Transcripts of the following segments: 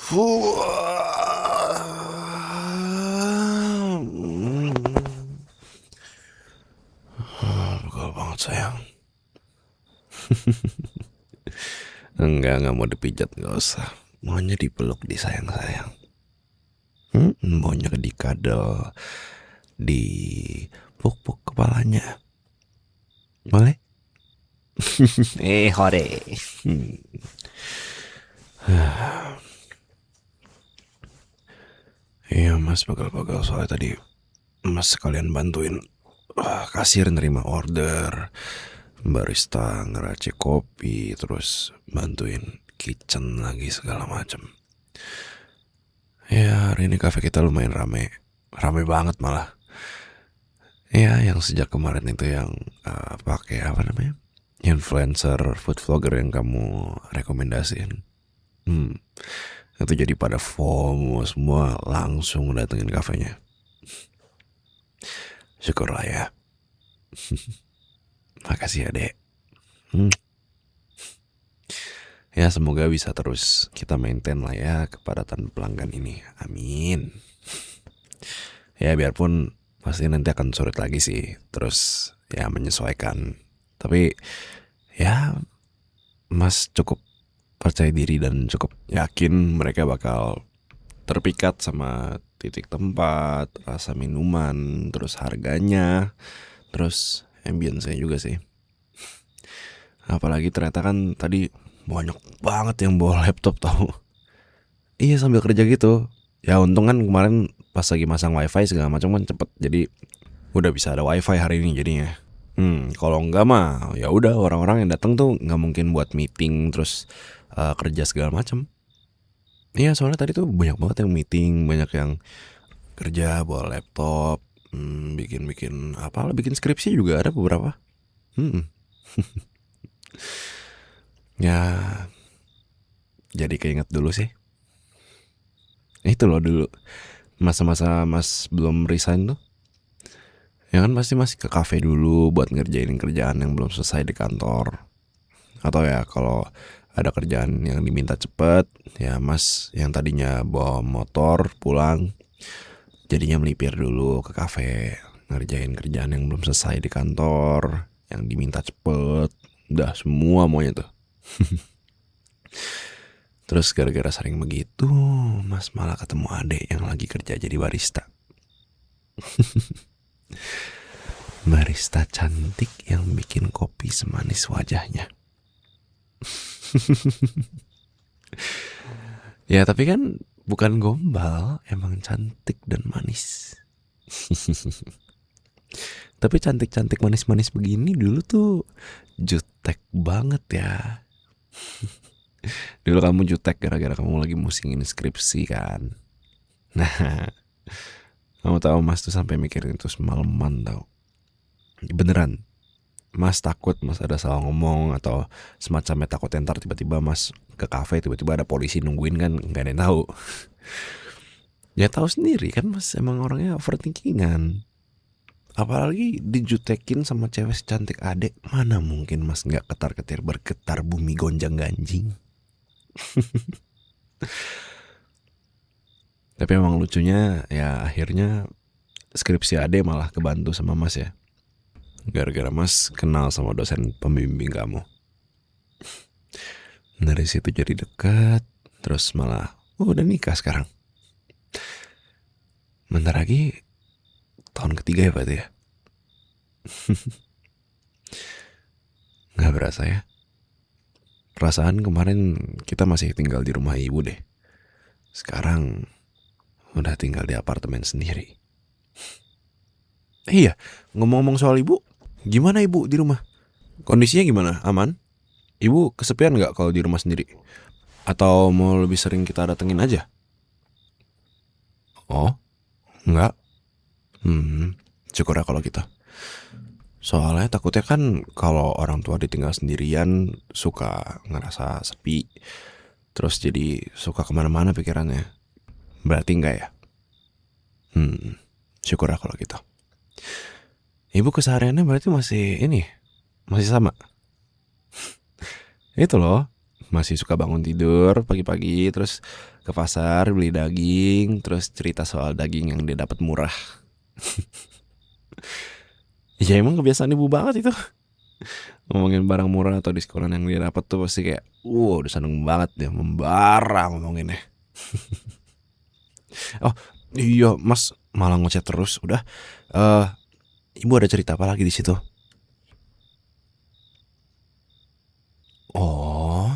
Pegel banget sayang. Enggak mau dipijat, nggak usah. Maunya dipeluk, disayang-sayang. Maunya dikadal, dipuk-puk kepalanya. Boleh? Hore. Iya mas, pegel-pegel soalnya tadi mas sekalian bantuin kasir nerima order, barista ngeracik kopi, terus bantuin kitchen lagi segala macam. Ya hari ini kafe kita lumayan rame banget malah. Ya yang sejak kemarin itu yang pakai apa namanya, influencer food vlogger yang kamu rekomendasiin. Itu jadi pada FOMO semua langsung datengin kafenya. Syukurlah ya. Makasih ya dek. Ya semoga bisa terus kita maintain lah ya kepadatan pelanggan ini. Amin. Ya biarpun pasti nanti akan sulit lagi sih. Terus ya menyesuaikan. Tapi ya mas cukup percaya diri dan cukup yakin mereka bakal terpikat sama titik tempat, rasa minuman, terus harganya, terus ambience-nya juga sih. Apalagi ternyata kan tadi banyak banget yang bawa laptop tahu. Iya sambil kerja gitu. Ya untung kan kemarin pas lagi masang wifi segala macam kan cepet. Jadi udah bisa ada wifi hari ini jadinya. Kalau enggak mah ya udah orang-orang yang datang tuh nggak mungkin buat meeting terus kerja segala macam. Iya soalnya tadi tuh banyak banget yang meeting, banyak yang kerja bawa laptop, bikin apa, bikin skripsi juga ada beberapa. Ya jadi keinget dulu sih. Itu loh dulu masa-masa mas belum resign tuh. Ya kan pasti masih ke kafe dulu buat ngerjain kerjaan yang belum selesai di kantor. Atau ya kalau ada kerjaan yang diminta cepet, ya mas yang tadinya bawa motor pulang, jadinya melipir dulu ke kafe ngerjain kerjaan yang belum selesai di kantor, yang diminta cepet. Udah semua maunya tuh. Terus gara-gara sering begitu, mas malah ketemu adek yang lagi kerja jadi barista. Barista cantik yang bikin kopi semanis wajahnya. Ya tapi kan bukan gombal, emang cantik dan manis. Tapi cantik-cantik manis-manis begini dulu tuh jutek banget ya. Dulu kamu jutek gara-gara kamu lagi musingin skripsi kan. Nah, kamu tahu mas tuh sampai mikirin itu semalaman tau. Beneran, mas takut mas ada salah ngomong atau semacamnya, takut ntar tiba-tiba mas ke kafe tiba-tiba ada polisi nungguin kan nggak ada yang tahu. Ya tahu sendiri kan mas emang orangnya overthinkingan. Apalagi dijutekin sama cewek secantik adek, mana mungkin mas nggak ketar-ketir bergetar bumi gonjang ganjing. Tapi emang lucunya ya akhirnya skripsi adek malah kebantu sama mas ya. Gara-gara mas kenal sama dosen pembimbing kamu. Dari situ jadi dekat, terus malah udah nikah sekarang. Bentar lagi tahun ketiga ya berarti ya. Gak berasa ya. Perasaan kemarin kita masih tinggal di rumah ibu deh. Sekarang udah tinggal di apartemen sendiri. Iya, ngomong-ngomong soal ibu, gimana ibu di rumah? Kondisinya gimana? Aman? Ibu kesepian gak kalau di rumah sendiri? Atau mau lebih sering kita datengin aja? Oh, enggak. Syukur ya kalau gitu. Soalnya takutnya kan kalau orang tua ditinggal sendirian suka ngerasa sepi. Terus jadi suka kemana-mana pikirannya. Berarti enggak ya? Syukur ya kalau gitu. Ibu kesehariannya berarti masih sama. Itu loh, masih suka bangun tidur pagi-pagi, terus ke pasar beli daging, terus cerita soal daging yang dia dapat murah. Ya emang kebiasaan ibu banget itu. Ngomongin barang murah atau diskonan yang dia dapat tuh pasti kayak, udah seneng banget dia membara ngomonginnya. Oh iya mas, malah ngechat terus. Udah, eh ibu ada cerita apa lagi di situ? Oh,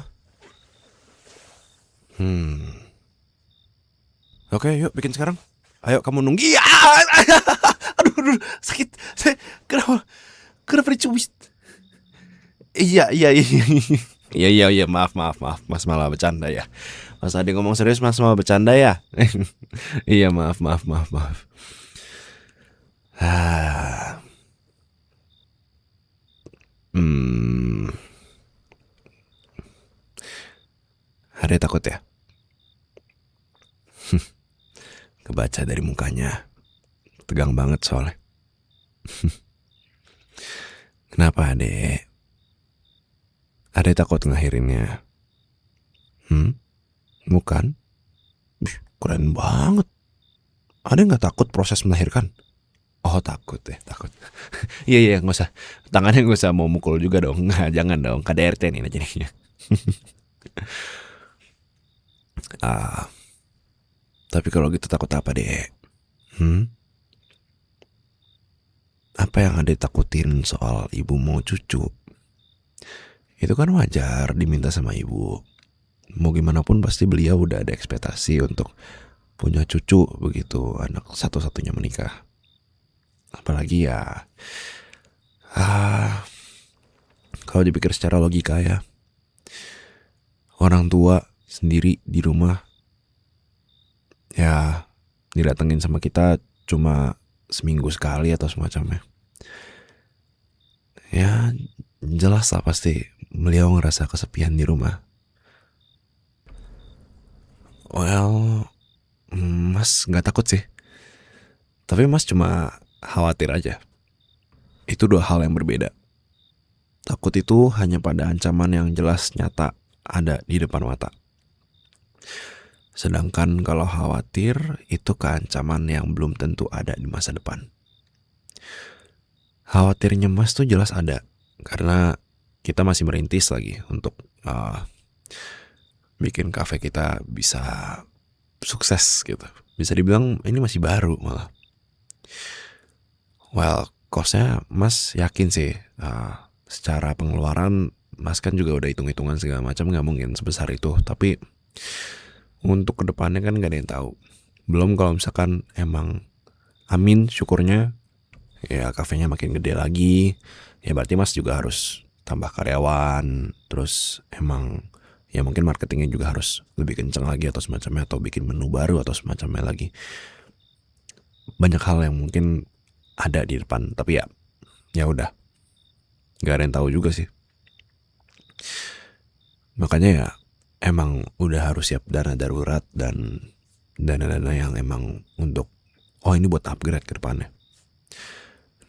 oke yuk bikin sekarang. Ayo kamu nunggu. Iya, aduh, sakit. Kenapa? Kenapa dicubit? Iya. Iya, maaf, mas malah bercanda ya. Mas Adi ngomong serius, mas malah bercanda ya. Iya, maaf. Ah, Ade takut ya? Kebaca dari mukanya, tegang banget soalnya. Kenapa Ade? Ade takut ngakhirinnya? Bukan? Keren banget. Ade nggak takut proses melahirkan? Oh takut ya, takut. Iya nggak usah. Tangannya nggak usah mau mukul juga dong. Nah, jangan dong. KDRT nih jadinya. Tapi kalau gitu takut apa deh? Apa yang Ade takutin soal ibu mau cucu? Itu kan wajar diminta sama ibu. Mau gimana pun pasti beliau udah ada ekspektasi untuk punya cucu begitu anak satu-satunya menikah. Apalagi ya, kalau dipikir secara logika ya, orang tua sendiri di rumah ya didatengin sama kita cuma seminggu sekali atau semacamnya. Ya jelas lah pasti beliau ngerasa kesepian di rumah. Well, mas nggak takut sih, tapi mas cuma khawatir aja. Itu dua hal yang berbeda. Takut itu hanya pada ancaman yang jelas nyata ada di depan mata. Sedangkan kalau khawatir itu keancaman yang belum tentu ada di masa depan. Khawatirnya mas tuh jelas ada, karena kita masih merintis lagi untuk bikin kafe kita bisa sukses gitu. Bisa dibilang ini masih baru malah. Well, costnya mas yakin sih, secara pengeluaran mas kan juga udah hitung-hitungan segala macam, nggak mungkin sebesar itu. Tapi untuk kedepannya kan nggak ada yang tahu. Belum kalau misalkan emang amin syukurnya ya kafenya makin gede lagi, ya berarti mas juga harus tambah karyawan. Terus emang ya mungkin marketingnya juga harus lebih kencang lagi atau semacamnya, atau bikin menu baru atau semacamnya lagi. Banyak hal yang mungkin ada di depan, tapi ya udah, nggak ada yang tahu juga sih. Makanya ya emang udah harus siap dana darurat dan dana-dana yang emang untuk ini buat upgrade ke depannya.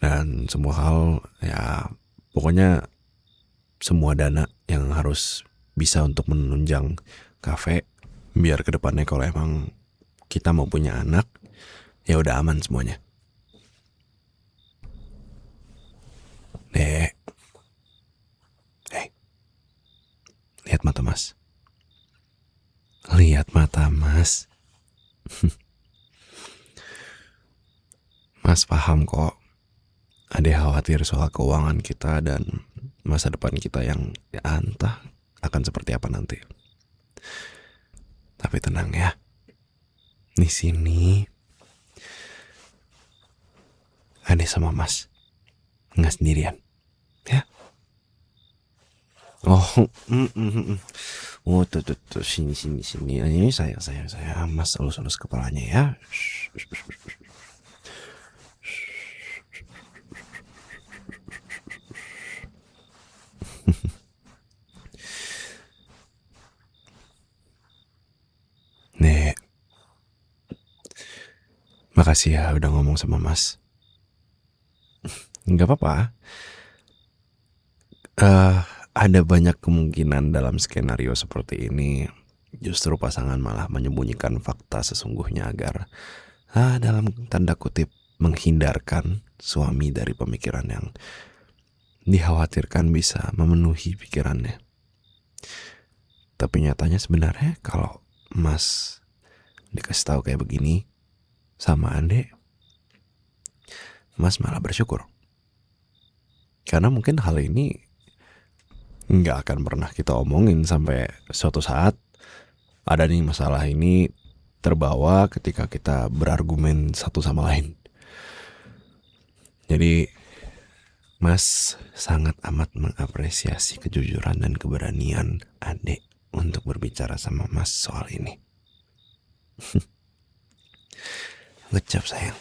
Dan semua hal ya pokoknya semua dana yang harus bisa untuk menunjang kafe biar ke depannya kalau emang kita mau punya anak ya udah aman semuanya. Dek, lihat mata mas. Lihat mata mas. Mas paham kok. Ade khawatir soal keuangan kita dan masa depan kita yang entah akan seperti apa nanti. Tapi tenang ya. Di sini Ade sama Mas. Nggak sendirian. Ya. Oh, tuh, sini. Ini saya, Mas elus kepalanya ya. Nek, makasih ya udah ngomong sama Mas. Nggak apa-apa. ada banyak kemungkinan dalam skenario seperti ini justru pasangan malah menyembunyikan fakta sesungguhnya agar dalam tanda kutip menghindarkan suami dari pemikiran yang dikhawatirkan bisa memenuhi pikirannya. Tapi nyatanya sebenarnya kalau Mas dikasih tahu kayak begini sama Ande, Mas malah bersyukur. Karena mungkin hal ini nggak akan pernah kita omongin sampai suatu saat ada nih masalah ini terbawa ketika kita berargumen satu sama lain. Jadi Mas sangat amat mengapresiasi kejujuran dan keberanian Ade untuk berbicara sama Mas soal ini. Good job sayang.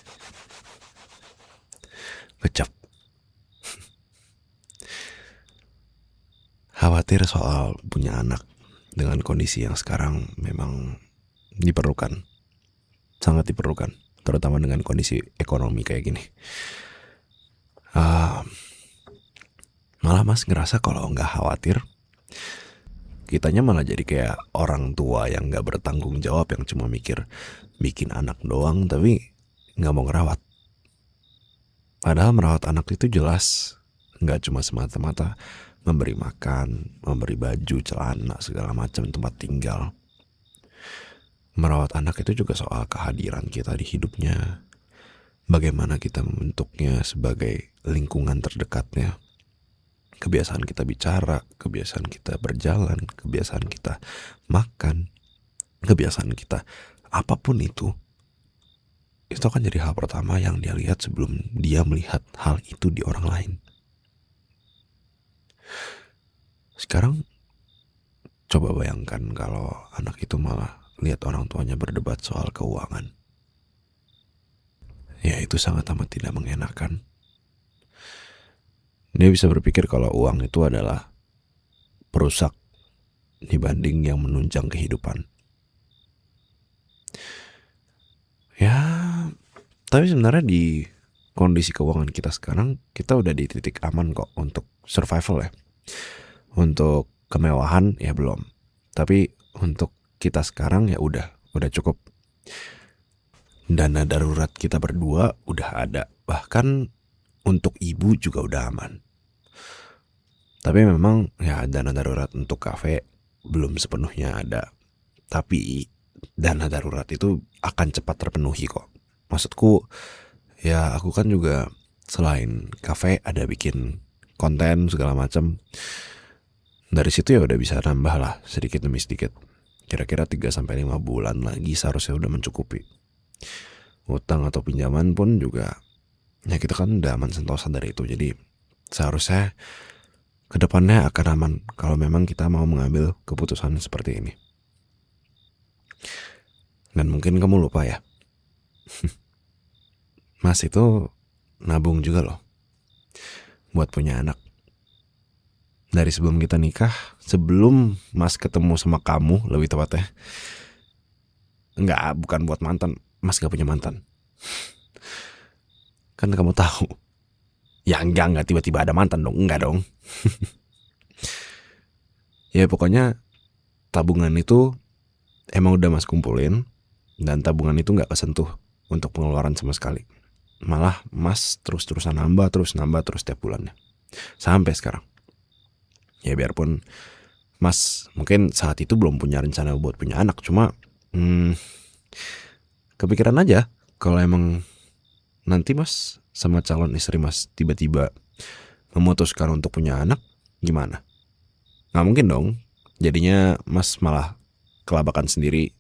Good job. Khawatir soal punya anak dengan kondisi yang sekarang memang diperlukan. Sangat diperlukan. Terutama dengan kondisi ekonomi kayak gini. Malah Mas ngerasa kalau nggak khawatir, kitanya malah jadi kayak orang tua yang nggak bertanggung jawab, yang cuma mikir bikin anak doang tapi nggak mau ngerawat. Padahal merawat anak itu jelas nggak cuma semata-mata memberi makan, memberi baju, celana, segala macam, tempat tinggal. Merawat anak itu juga soal kehadiran kita di hidupnya, bagaimana kita membentuknya sebagai lingkungan terdekatnya, kebiasaan kita bicara, kebiasaan kita berjalan, kebiasaan kita makan, kebiasaan kita apapun itu akan jadi hal pertama yang dia lihat sebelum dia melihat hal itu di orang lain. Sekarang coba bayangkan kalau anak itu malah lihat orang tuanya berdebat soal keuangan. Ya itu sangat amat tidak mengenakan. Dia bisa berpikir kalau uang itu adalah perusak dibanding yang menunjang kehidupan. Ya, tapi sebenarnya di kondisi keuangan kita sekarang, kita udah di titik aman kok untuk survival ya. Untuk kemewahan ya belum. Tapi untuk kita sekarang ya udah cukup. Dana darurat kita berdua udah ada. Bahkan untuk ibu juga udah aman. Tapi memang ya dana darurat untuk kafe belum sepenuhnya ada. Tapi dana darurat itu akan cepat terpenuhi kok. Maksudku ya aku kan juga selain kafe ada bikin konten segala macam. Dari situ ya udah bisa nambah lah sedikit demi sedikit. Kira-kira 3-5 bulan lagi seharusnya udah mencukupi. Utang atau pinjaman pun juga ya kita kan udah aman sentosa dari itu. Jadi seharusnya kedepannya akan aman kalau memang kita mau mengambil keputusan seperti ini. Dan mungkin kamu lupa ya, Mas itu nabung juga loh buat punya anak. Dari sebelum kita nikah, sebelum Mas ketemu sama kamu lebih tepatnya. Enggak, bukan buat mantan. Mas gak punya mantan. Kan kamu tahu. Ya enggak tiba-tiba ada mantan dong. Enggak dong. Ya pokoknya tabungan itu emang udah Mas kumpulin. Dan tabungan itu gak kesentuh untuk pengeluaran sama sekali. Malah Mas terus-terusan nambah terus setiap bulannya. Sampai sekarang. Ya biarpun Mas mungkin saat itu belum punya rencana buat punya anak. Cuma kepikiran aja kalau emang nanti Mas sama calon istri Mas tiba-tiba memutuskan untuk punya anak, gimana? Gak mungkin dong. Jadinya Mas malah kelabakan sendiri.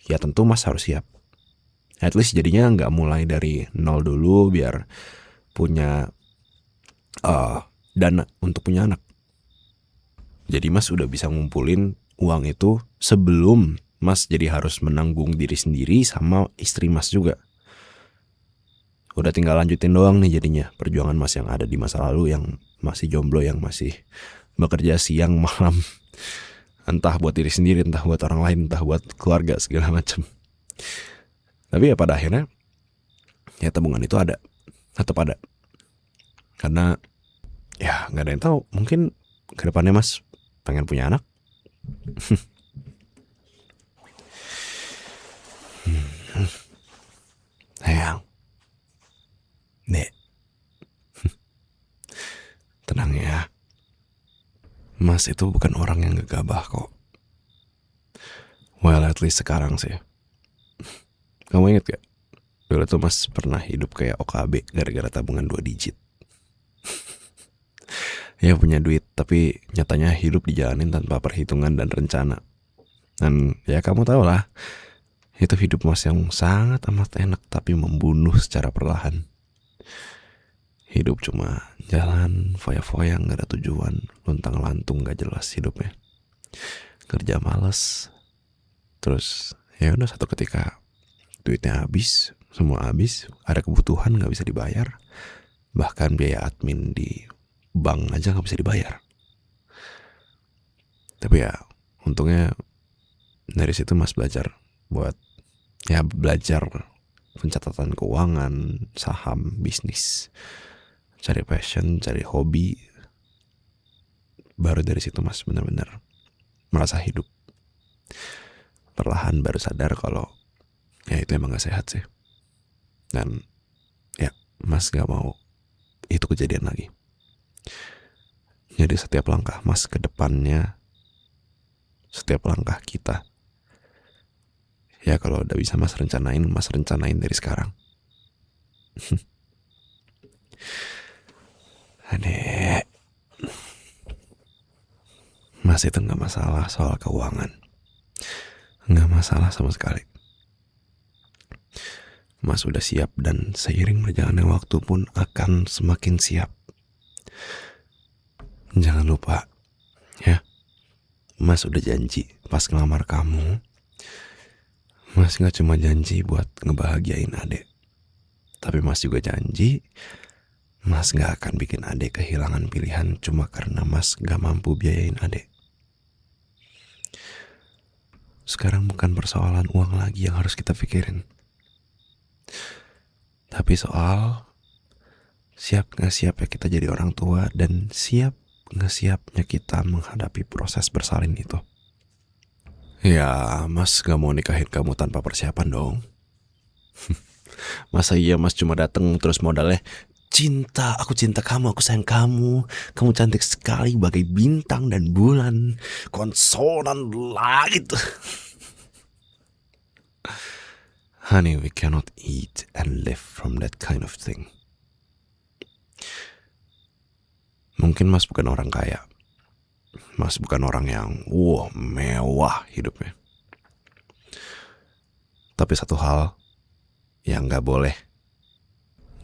Ya tentu Mas harus siap. At least jadinya gak mulai dari nol dulu biar punya dana untuk punya anak. Jadi Mas udah bisa ngumpulin uang itu sebelum Mas jadi harus menanggung diri sendiri sama istri Mas juga. Udah tinggal lanjutin doang nih jadinya perjuangan Mas yang ada di masa lalu, yang masih jomblo, yang masih bekerja siang malam. Entah buat diri sendiri, entah buat orang lain, entah buat keluarga segala macam. Tapi ya pada akhirnya ya tabungan itu ada, tetap ada. Karena ya gak ada yang tahu, mungkin kedepannya Mas pengen punya anak? Sayang, Dek, tenang ya. Mas itu bukan orang yang gegabah kok. Well, at least sekarang sih. Kamu inget gak? Dulu tuh Mas pernah hidup kayak OKB gara-gara tabungan 2 digit. Ya punya duit, tapi nyatanya hidup dijalanin tanpa perhitungan dan rencana. Dan ya kamu tau lah, itu hidup Mas yang sangat amat enak tapi membunuh secara perlahan. Hidup cuma jalan foya-foya, gak ada tujuan, luntang lantung gak jelas hidupnya. Kerja males, terus ya udah satu ketika duitnya habis, semua habis, ada kebutuhan gak bisa dibayar, bahkan biaya admin di bank aja gak bisa dibayar. Tapi ya untungnya dari situ Mas belajar buat belajar pencatatan keuangan, saham, bisnis, cari passion, cari hobi. Baru dari situ Mas benar-benar merasa hidup. Perlahan baru sadar kalau ya itu emang gak sehat sih. Dan ya Mas gak mau itu kejadian lagi. Jadi setiap langkah Mas ke depannya, setiap langkah kita, ya kalau udah bisa Mas rencanain dari sekarang. Adek, Mas itu gak masalah soal keuangan. Gak masalah sama sekali. Mas udah siap dan seiring berjalannya waktu pun akan semakin siap. Jangan lupa, ya, Mas udah janji pas ngelamar kamu, Mas gak cuma janji buat ngebahagiain adek, tapi Mas juga janji Mas gak akan bikin adek kehilangan pilihan cuma karena Mas gak mampu biayain adek. Sekarang bukan persoalan uang lagi yang harus kita pikirin, tapi soal siap gak siapnya kita jadi orang tua dan siap gak siapnya kita menghadapi proses bersalin itu. Ya Mas gak mau nikahin kamu tanpa persiapan dong. Masa iya Mas cuma dateng terus modalnya cinta, aku cinta kamu, aku sayang kamu, kamu cantik sekali bagai bintang dan bulan, konsonan langit. Honey, we cannot eat and live from that kind of thing. Mungkin Mas bukan orang kaya, Mas bukan orang yang mewah hidupnya. Tapi satu hal yang gak boleh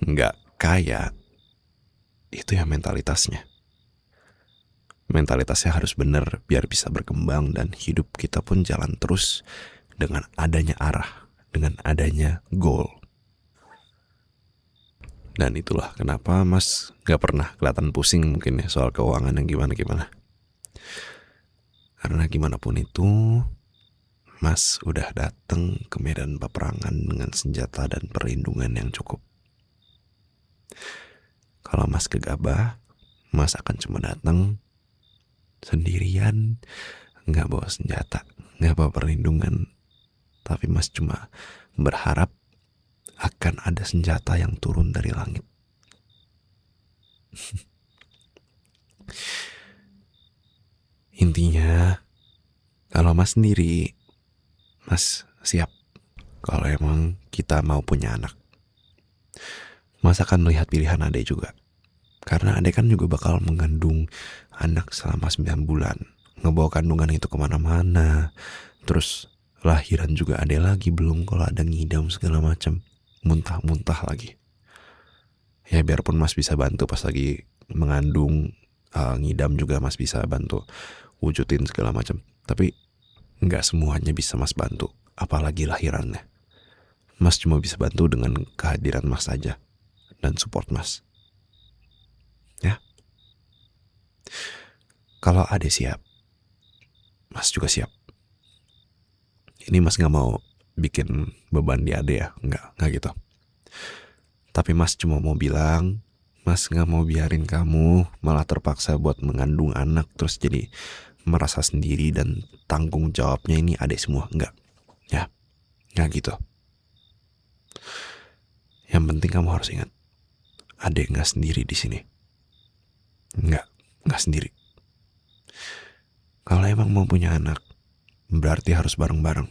gak kaya itu ya mentalitasnya. Mentalitasnya harus benar biar bisa berkembang dan hidup kita pun jalan terus dengan adanya arah, dengan adanya goal. Dan itulah kenapa Mas gak pernah kelihatan pusing mungkin ya soal keuangan yang gimana-gimana. Karena gimana pun itu, Mas udah datang ke medan peperangan dengan senjata dan perlindungan yang cukup. Kalau Mas gegabah, Mas akan cuma datang sendirian, gak bawa senjata, gak bawa perlindungan. Tapi Mas cuma berharap akan ada senjata yang turun dari langit. Intinya, kalau Mas sendiri, Mas siap. Kalau emang kita mau punya anak, Mas akan melihat pilihan adek juga. Karena adek kan juga bakal mengandung anak selama 9 bulan. Ngebawa kandungan itu kemana-mana. Terus lahiran juga adek lagi, belum kalau ada ngidam segala macam, muntah-muntah lagi. Ya biarpun Mas bisa bantu pas lagi mengandung, ngidam juga Mas bisa bantu wujudin segala macam. Tapi nggak semuanya bisa Mas bantu, apalagi lahirannya. Mas cuma bisa bantu dengan kehadiran Mas saja dan support Mas. Ya. Kalau adek siap, Mas juga siap. Ini Mas gak mau bikin beban di adek ya, enggak gitu. Tapi Mas cuma mau bilang, Mas gak mau biarin kamu malah terpaksa buat mengandung anak terus jadi merasa sendiri dan tanggung jawabnya ini adik semua. Enggak, ya, nggak gitu. Yang penting kamu harus ingat, adik nggak sendiri di sini. Nggak sendiri. Kalau emang mau punya anak, berarti harus bareng-bareng.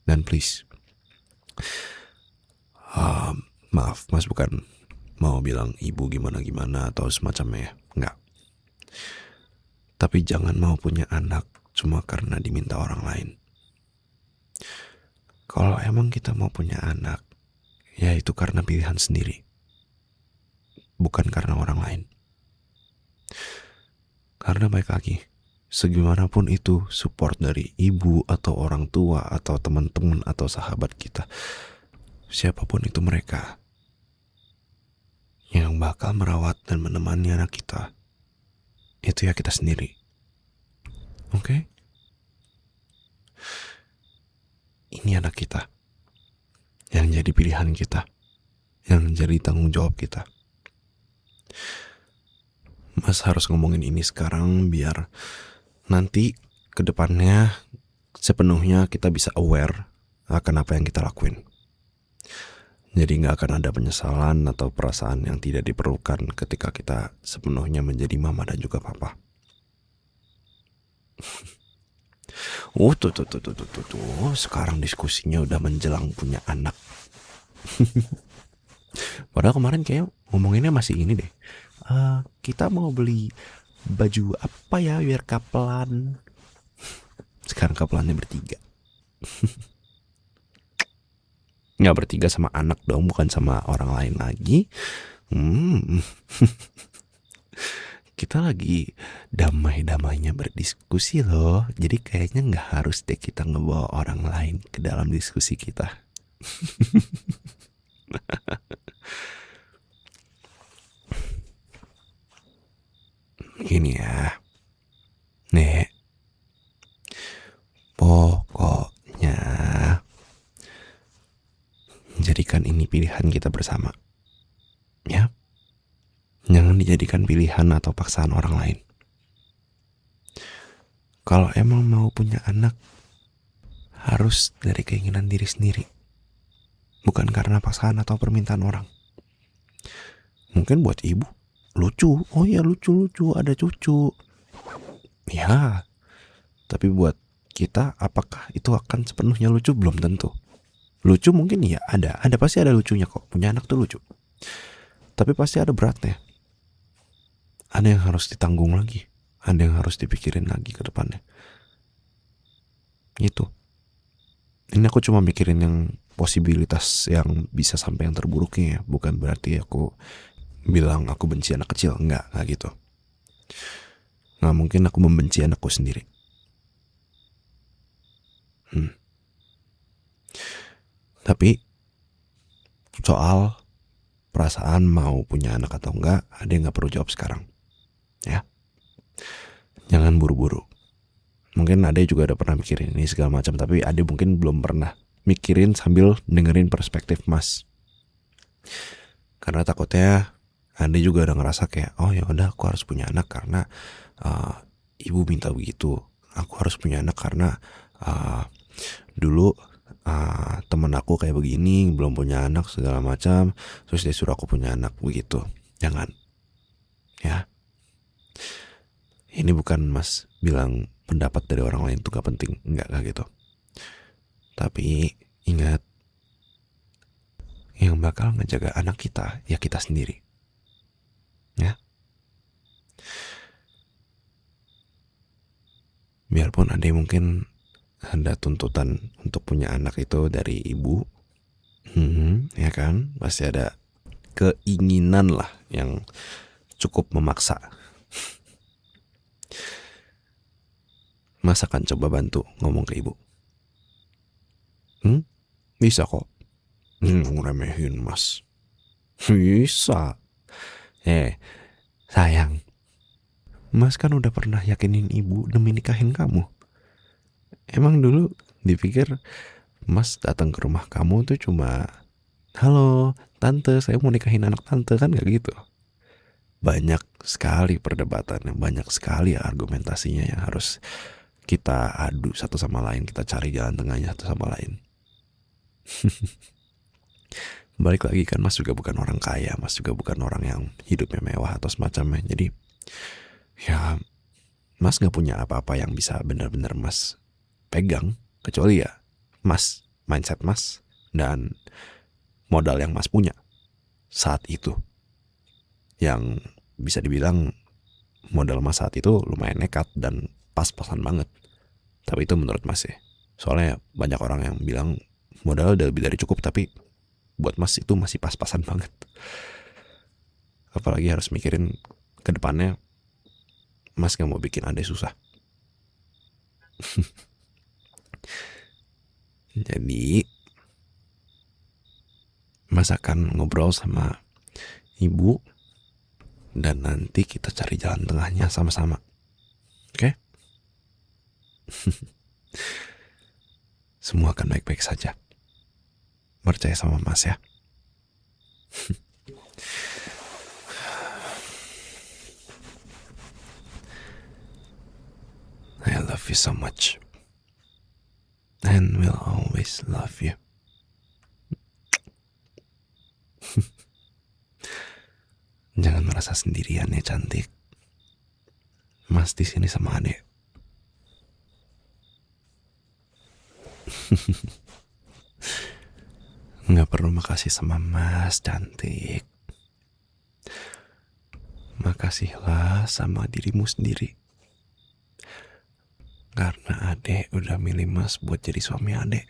Dan please, maaf, Mas bukan mau bilang ibu gimana-gimana atau semacamnya. Nggak. Tapi jangan mau punya anak cuma karena diminta orang lain. Kalau emang kita mau punya anak, ya itu karena pilihan sendiri, bukan karena orang lain. Karena baik lagi, segimanapun itu support dari ibu atau orang tua atau teman-teman atau sahabat kita, siapapun itu mereka, yang bakal merawat dan menemani anak kita, itu ya kita sendiri. Oke? Ini anak kita, yang jadi pilihan kita, yang jadi tanggung jawab kita. Mas harus ngomongin ini sekarang biar nanti ke depannya sepenuhnya kita bisa aware akan apa yang kita lakuin. Jadi gak akan ada penyesalan atau perasaan yang tidak diperlukan ketika kita sepenuhnya menjadi mama dan juga papa. Tuh. Sekarang diskusinya udah menjelang punya anak. Padahal kemarin kayak ngomonginnya masih ini deh. Kita mau beli baju apa ya biar kapelan. Sekarang kapelannya bertiga. Nggak bertiga sama anak dong, bukan sama orang lain lagi. Kita lagi damai-damainya berdiskusi loh. Jadi kayaknya nggak harus deh kita ngebawa orang lain ke dalam diskusi kita. Gini ya, Nek, pokoknya jadikan ini pilihan kita bersama, ya. Jangan dijadikan pilihan atau paksaan orang lain. Kalau emang mau punya anak, harus dari keinginan diri sendiri, bukan karena paksaan atau permintaan orang. Mungkin buat ibu lucu, oh ya lucu ada cucu, ya. Tapi buat kita, apakah itu akan sepenuhnya lucu? Belum tentu. Lucu mungkin ya, ada pasti ada lucunya kok. Punya anak tuh lucu. Tapi pasti ada beratnya. Ada yang harus ditanggung lagi, ada yang harus dipikirin lagi ke depannya. Gitu. Ini aku cuma mikirin yang posibilitas yang bisa sampai yang terburuknya ya. Bukan berarti aku bilang aku benci anak kecil. Enggak gitu. Nggak mungkin aku membenci anakku sendiri. Tapi soal perasaan mau punya anak atau enggak, ada yang gak perlu jawab sekarang, ya. Jangan buru-buru. Mungkin Ade juga udah pernah mikirin ini segala macam, tapi Ade mungkin belum pernah mikirin sambil dengerin perspektif Mas. Karena takutnya Ade juga udah ngerasa kayak, oh ya udah aku harus punya anak karena ibu minta begitu. Aku harus punya anak karena dulu temen aku kayak begini, belum punya anak segala macam, terus dia suruh aku punya anak begitu. Jangan, ya. Ini bukan Mas bilang pendapat dari orang lain itu gak penting, enggak gitu. Tapi ingat, yang bakal ngejaga anak kita ya kita sendiri, ya. Biarpun ada mungkin ada tuntutan untuk punya anak itu dari ibu, ya kan, pasti ada keinginan lah yang cukup memaksa. Mas akan coba bantu ngomong ke ibu. Bisa kok. Ngeremehin Mas. Bisa. Sayang, Mas kan udah pernah yakinin ibu demi nikahin kamu. Emang dulu dipikir Mas datang ke rumah kamu tuh cuma, halo tante, saya mau nikahin anak tante, kan gak gitu. banyak sekali perdebatannya, banyak sekali argumentasinya yang harus kita adu satu sama lain, kita cari jalan tengahnya satu sama lain. Balik lagi kan, Mas juga bukan orang kaya, Mas juga bukan orang yang hidupnya mewah atau semacamnya. Jadi ya Mas gak punya apa-apa yang bisa benar-benar Mas pegang, kecuali ya Mas, mindset Mas, dan modal yang Mas punya saat itu. Yang bisa dibilang modal Mas saat itu lumayan nekat dan pas-pasan banget. Tapi itu menurut Mas ya. Soalnya banyak orang yang bilang modal udah lebih dari cukup, tapi buat Mas itu masih pas-pasan banget. Apalagi harus mikirin ke depannya, Mas gak mau bikin adek susah. Jadi Mas akan ngobrol sama ibu, dan nanti kita cari jalan tengahnya sama-sama. Oke? Semua akan baik-baik saja. Percaya sama Mas ya. I love you so much. And will always love you. Jangan merasa sendirian ya cantik. Mas di sini sama adek. Nggak perlu makasih sama Mas cantik. Makasihlah sama dirimu sendiri. Karena adek udah milih Mas buat jadi suami adek.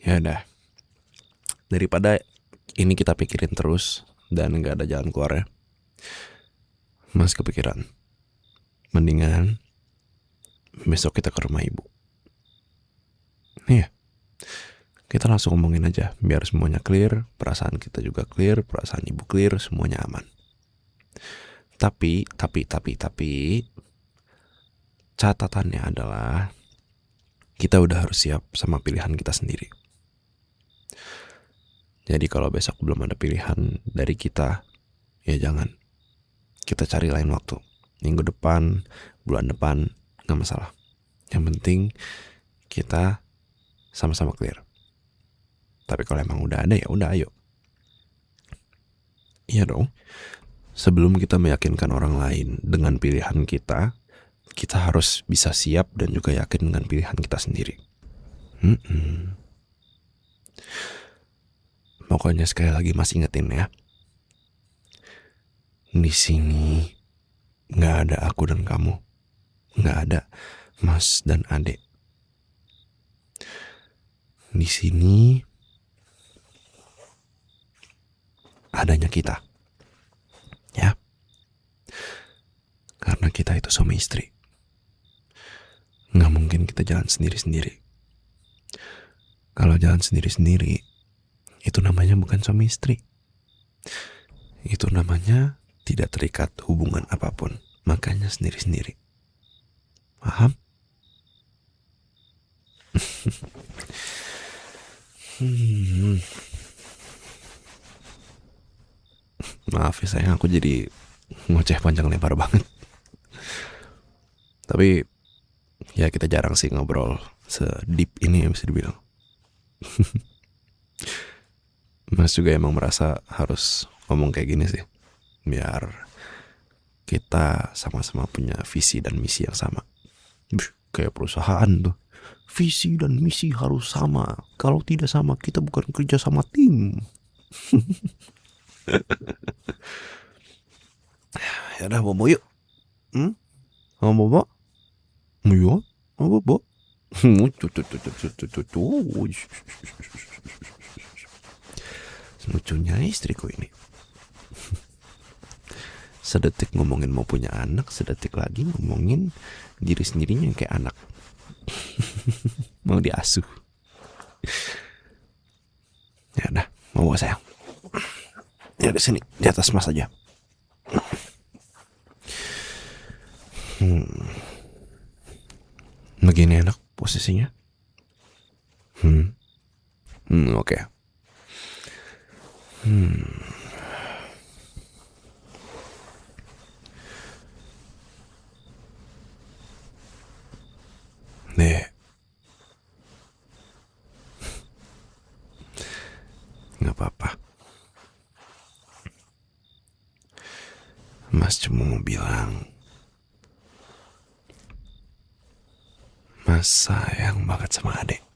Ya udah. Daripada ini kita pikirin terus dan nggak ada jalan keluarnya, Mas kepikiran, mendingan besok kita ke rumah ibu. Iya, kita langsung ngomongin aja, biar semuanya clear, perasaan kita juga clear, perasaan ibu clear, semuanya aman. Tapi catatannya adalah kita udah harus siap sama pilihan kita sendiri. Jadi kalau besok belum ada pilihan dari kita, ya jangan. Kita cari lain waktu. Minggu depan, bulan depan, gak masalah. Yang penting kita sama-sama clear. Tapi kalau emang udah ada, ya udah ayo. Iya dong. Sebelum kita meyakinkan orang lain dengan pilihan kita harus bisa siap dan juga yakin dengan pilihan kita sendiri. Pokoknya sekali lagi Mas ingetin ya. Di sini nggak ada aku dan kamu, nggak ada Mas dan adek. Di sini adanya kita, ya. Karena kita itu suami istri. Nggak mungkin kita jalan sendiri-sendiri. Kalau jalan sendiri-sendiri, itu namanya bukan suami istri. Itu namanya tidak terikat hubungan apapun. Makanya sendiri-sendiri. Paham? Maaf ya sayang, aku jadi ngoceh panjang lebar banget. Tapi ya kita jarang sih ngobrol se-deep ini ya bisa dibilang. Mas juga emang merasa harus ngomong kayak gini sih, biar kita sama-sama punya visi dan misi yang sama. Kayak perusahaan tuh, visi dan misi harus sama. Kalau tidak sama, kita bukan kerja sama tim. Ya udah bobo yuk. Mau bobo? Iya, mau bobo. Lucunya istriku ini. Sedetik ngomongin mau punya anak, sedetik lagi ngomongin diri sendirinya yang kayak anak. Mau diasuh. Ya udah, mau bawa sayang. Ya di sini, di atas Mas aja. Begini enak posisinya. Oke. Dek, nggak apa-apa. Mas cuma mau bilang, Mas sayang banget sama adek.